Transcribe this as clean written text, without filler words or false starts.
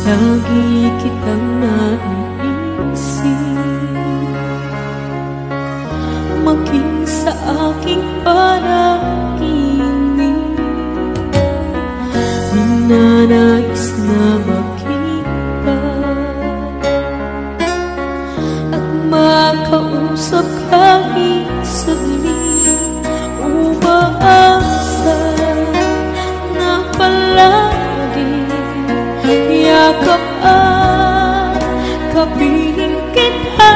lagi kitang naiisip, maging sa aking panaginip. Ninanais na makita at makausap kahit saglit. Umaasa na palagi yakap at kapiling kita.